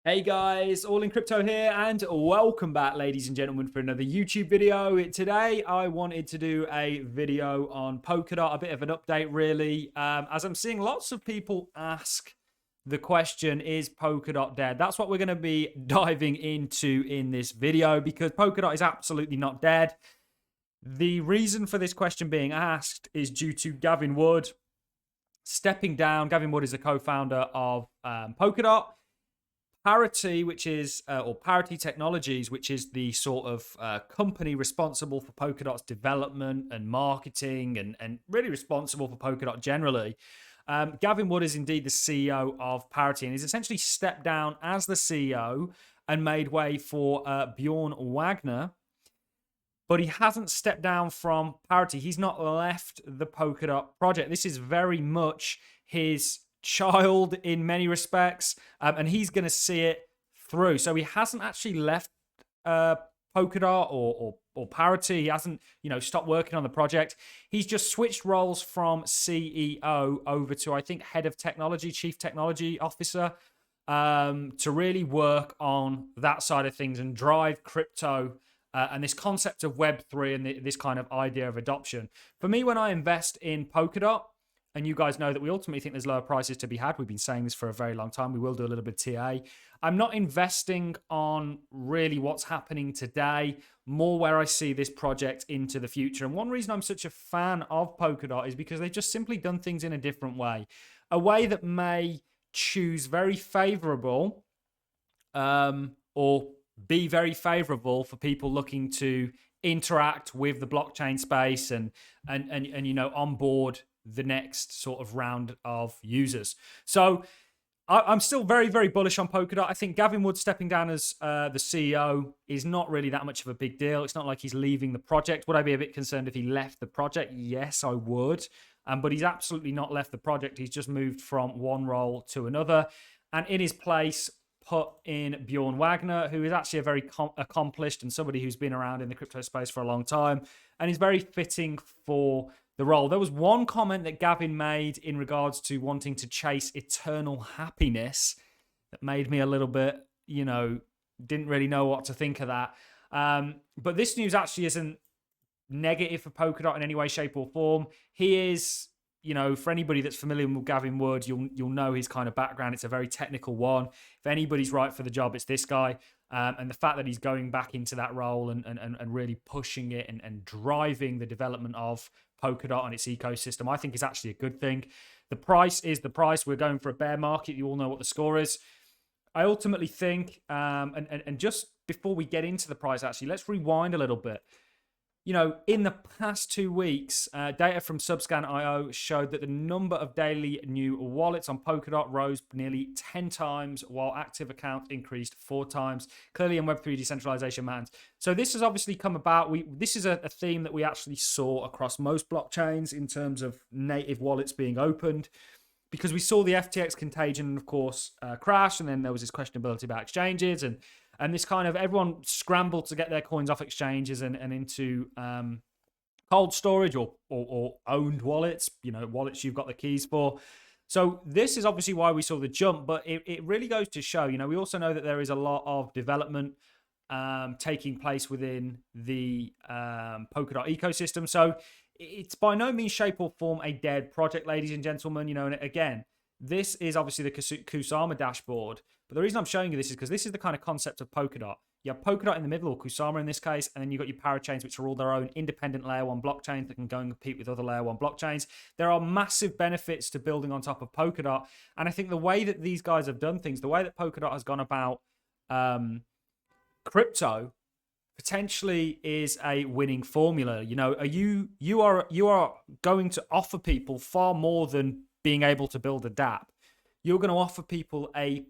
Hey guys, All in Crypto here, and welcome back, ladies and gentlemen, for another YouTube video. Today, I wanted to do a video on Polkadot, a bit of an update, really, as I'm seeing lots of people ask the question, is Polkadot dead? That's what we're going to be diving into in this video, because Polkadot is absolutely not dead. The reason for this question being asked is due to Gavin Wood stepping down. Gavin Wood is the co-founder of Polkadot. Parity, which is, or Parity Technologies, which is the sort of company responsible for Polkadot's development and marketing and really responsible for Polkadot generally. Gavin Wood is indeed the CEO of Parity, and he's essentially stepped down as the CEO and made way for Bjorn Wagner. But he hasn't stepped down from Parity. He's not left the Polkadot project. This is very much his child in many respects, and he's going to see it through. So he hasn't actually left Polkadot or Parity. He hasn't, stopped working on the project. He's just switched roles from CEO over to, I think, head of technology, chief technology officer, to really work on that side of things and drive crypto and this concept of Web3 and this kind of idea of adoption. For me, when I invest in Polkadot, and you guys know that we ultimately think there's lower prices to be had. We've been saying this for a very long time. We will do a little bit of TA. I'm not investing on really what's happening today, more where I see this project into the future. And one reason I'm such a fan of Polkadot is because they've just simply done things in a different way. A way that may choose very favorable or be very favorable for people looking to interact with the blockchain space and onboard the next sort of round of users. So I'm still very, very bullish on Polkadot. I think Gavin Wood stepping down as the CEO is not really that much of a big deal. It's not like he's leaving the project. Would I be a bit concerned if he left the project? Yes, I would. But he's absolutely not left the project. He's just moved from one role to another. And in his place, put in Bjorn Wagner, who is actually a very accomplished and somebody who's been around in the crypto space for a long time. And he's very fitting for the role. There was one comment that Gavin made in regards to wanting to chase eternal happiness that made me a little bit, didn't really know what to think of that. But this news actually isn't negative for Polkadot in any way, shape, or form. He is, for anybody that's familiar with Gavin Wood, you'll know his kind of background. It's a very technical one. If anybody's right for the job, it's this guy. And the fact that he's going back into that role and really pushing it and driving the development of Polkadot and its ecosystem, I think is actually a good thing. The price is the price. We're going for a bear market. You all know what the score is. I ultimately think, and just before we get into the price, actually, let's rewind a little bit. In the past 2 weeks, data from Subscan.io showed that the number of daily new wallets on Polkadot rose nearly 10 times, while active accounts increased 4 times. Clearly, in Web3 decentralization matters. So this has obviously come about. This is a theme that we actually saw across most blockchains in terms of native wallets being opened, because we saw the FTX contagion, of course, crash, and then there was this questionability about exchanges and this kind of everyone scrambled to get their coins off exchanges and into cold storage or owned wallets, wallets you've got the keys for. So this is obviously why we saw the jump, but it really goes to show, we also know that there is a lot of development taking place within the Polkadot ecosystem. So it's by no means, shape, or form a dead project, ladies and gentlemen. And again, this is obviously the Kusama dashboard. But the reason I'm showing you this is because this is the kind of concept of Polkadot. You have Polkadot in the middle, or Kusama in this case, and then you've got your parachains, which are all their own independent layer 1 blockchains that can go and compete with other layer 1 blockchains. There are massive benefits to building on top of Polkadot. And I think the way that these guys have done things, the way that Polkadot has gone about crypto, potentially is a winning formula. You are going to offer people far more than being able to build a dApp. You're going to offer people a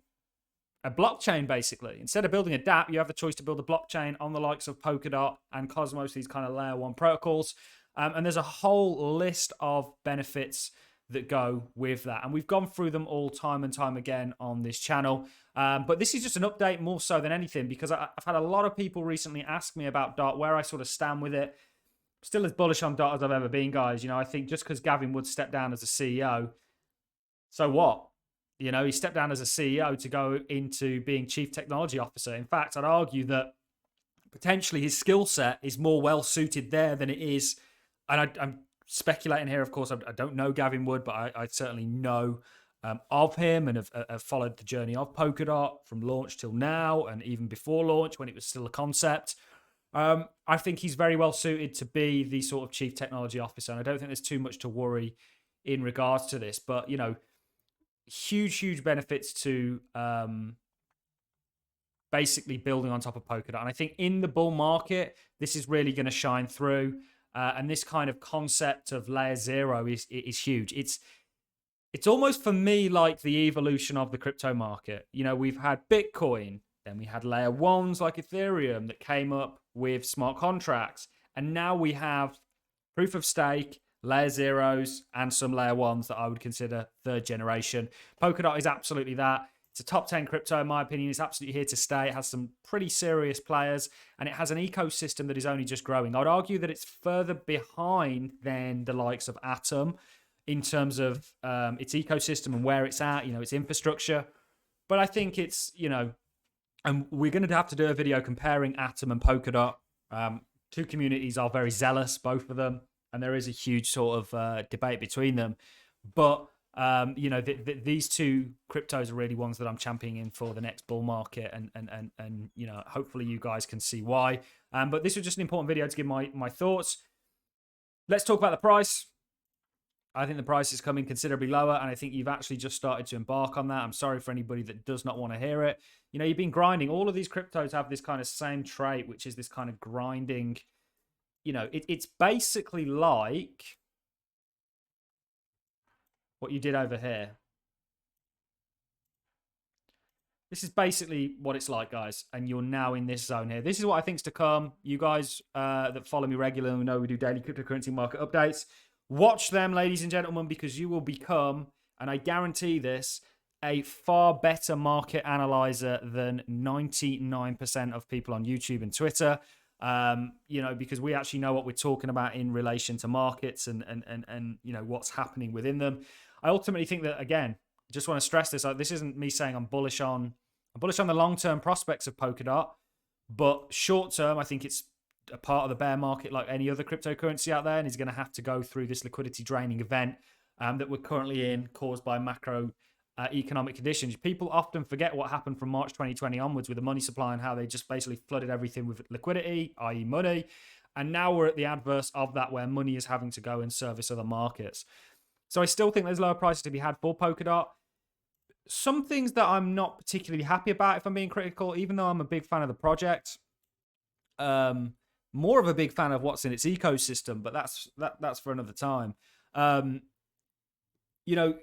blockchain, basically. Instead of building a dApp, you have the choice to build a blockchain on the likes of Polkadot and Cosmos, these kind of layer 1 protocols. And there's a whole list of benefits that go with that. And we've gone through them all time and time again on this channel. But this is just an update more so than anything, because I've had a lot of people recently ask me about DOT, where I sort of stand with it. Still as bullish on DOT as I've ever been, guys. I think just because Gavin Wood stepped down as a CEO, so what? You know, he stepped down as a CEO to go into being chief technology officer. In fact, I'd argue that potentially his skill set is more well suited there than it is. And I'm speculating here, of course. I don't know Gavin Wood, but I certainly know of him and have followed the journey of Polkadot from launch till now, and even before launch when it was still a concept. I think he's very well suited to be the sort of chief technology officer, and I don't think there's too much to worry in regards to this. But, you know, huge benefits to basically building on top of Polkadot. And I think in the bull market, this is really going to shine through. And this kind of concept of layer zero is huge. It's almost for me like the evolution of the crypto market. You know, we've had Bitcoin, then we had layer ones like Ethereum that came up with smart contracts. And now we have proof of stake, layer zeros, and some layer ones that I would consider third generation. Polkadot is absolutely that. It's a top 10 crypto, in my opinion. It's absolutely here to stay. It has some pretty serious players, and it has an ecosystem that is only just growing. I'd argue that it's further behind than the likes of Atom in terms of its ecosystem and where it's at, you know, its infrastructure. But I think it's, you know, and we're going to have to do a video comparing Atom and Polkadot. Two communities are very zealous, both of them, and there is a huge sort of debate between them. But you know, these two cryptos are really ones that I'm championing for the next bull market, and you know, hopefully you guys can see why. But this was just an important video to give my thoughts. Let's talk about the price. I think the price is coming considerably lower, and I think you've actually just started to embark on that. I'm sorry for anybody that does not want to hear it. You know, you've been grinding. All of these cryptos have this kind of same trait, which is this kind of grinding. You know, it's basically like what you did over here. This is basically what it's like, guys, and you're now in this zone here. This is what I think's to come. You guys that follow me regularly know we do daily cryptocurrency market updates. Watch them, ladies and gentlemen, because you will become, and I guarantee this, a far better market analyzer than 99% of people on YouTube and Twitter. You know, because we actually know what we're talking about in relation to markets and you know, what's happening within them. I ultimately think that, again, just want to stress this. This isn't me saying I'm bullish on the long-term prospects of Polkadot, but short-term, I think it's a part of the bear market like any other cryptocurrency out there, and is going to have to go through this liquidity draining event that we're currently in, caused by macro economic conditions. People often forget what happened from March 2020 onwards with the money supply and how they just basically flooded everything with liquidity, i.e. money. And now we're at the adverse of that, where money is having to go and service other markets. So I still think there's lower prices to be had for Polkadot. Some things that I'm not particularly happy about, if I'm being critical, even though I'm a big fan of the project. More of a big fan of what's in its ecosystem, but that's for another time. You know,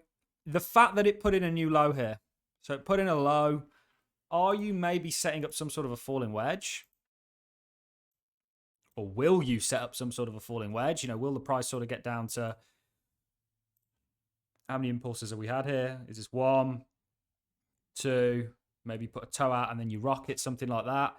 the fact that it put in a new low here. So it put in a low. Are you maybe setting up some sort of a falling wedge? Or will you set up some sort of a falling wedge? You know, will the price sort of get down to, how many impulses have we had here? Is this 1, 2, maybe put a toe out and then you rock it, something like that.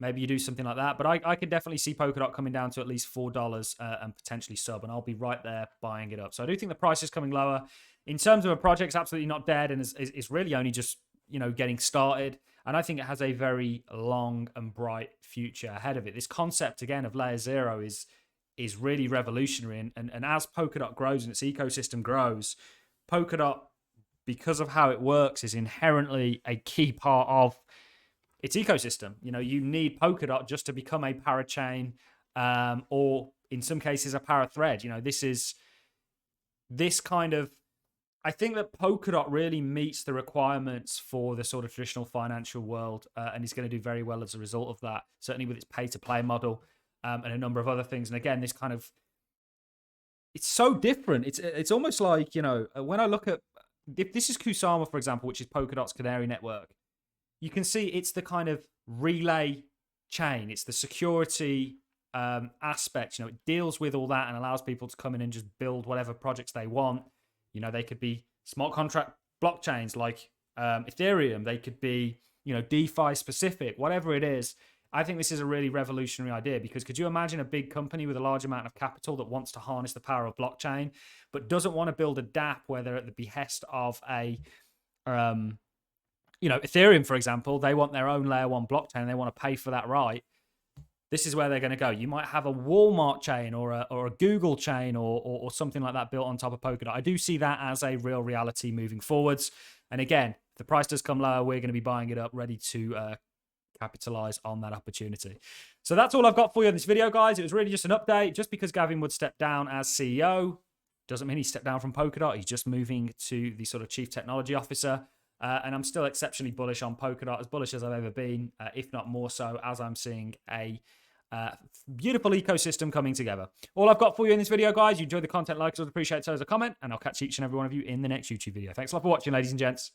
Maybe you do something like that. But I could definitely see Polkadot coming down to at least $4 and potentially sub, and I'll be right there buying it up. So I do think the price is coming lower. In terms of a project, it's absolutely not dead, and it's really only just, you know, getting started. And I think it has a very long and bright future ahead of it. This concept, again, of layer zero is really revolutionary. And as Polkadot grows and its ecosystem grows, Polkadot, because of how it works, is inherently a key part of its ecosystem. You know, you need Polkadot just to become a parachain, or in some cases a parathread. You know, this kind of, I think that Polkadot really meets the requirements for the sort of traditional financial world, and is going to do very well as a result of that, certainly with its pay-to-play model, and a number of other things. And again, this kind of, it's so different. It's almost like, you know, when I look at, if this is Kusama, for example, which is Polkadot's Canary network, you can see it's the kind of relay chain. It's the security aspect. You know, it deals with all that and allows people to come in and just build whatever projects they want. You know, they could be smart contract blockchains like Ethereum. They could be, you know, DeFi specific, whatever it is. I think this is a really revolutionary idea, because could you imagine a big company with a large amount of capital that wants to harness the power of blockchain, but doesn't want to build a DApp where they're at the behest of a You know, Ethereum, for example, they want their own layer 1 blockchain. They want to pay for that right. This is where they're going to go. You might have a Walmart chain or a Google chain or something like that built on top of Polkadot. I do see that as a real reality moving forwards. And again, if the price does come lower, we're going to be buying it up, ready to capitalize on that opportunity. So that's all I've got for you in this video, guys. It was really just an update. Just because Gavin would step down as CEO doesn't mean he stepped down from Polkadot. He's just moving to the sort of chief technology officer. And I'm still exceptionally bullish on Polkadot, as bullish as I've ever been, if not more so, as I'm seeing a beautiful ecosystem coming together. All I've got for you in this video, guys. You enjoyed the content, like, I'd appreciate it as a comment, and I'll catch each and every one of you in the next YouTube video. Thanks a lot for watching, ladies and gents.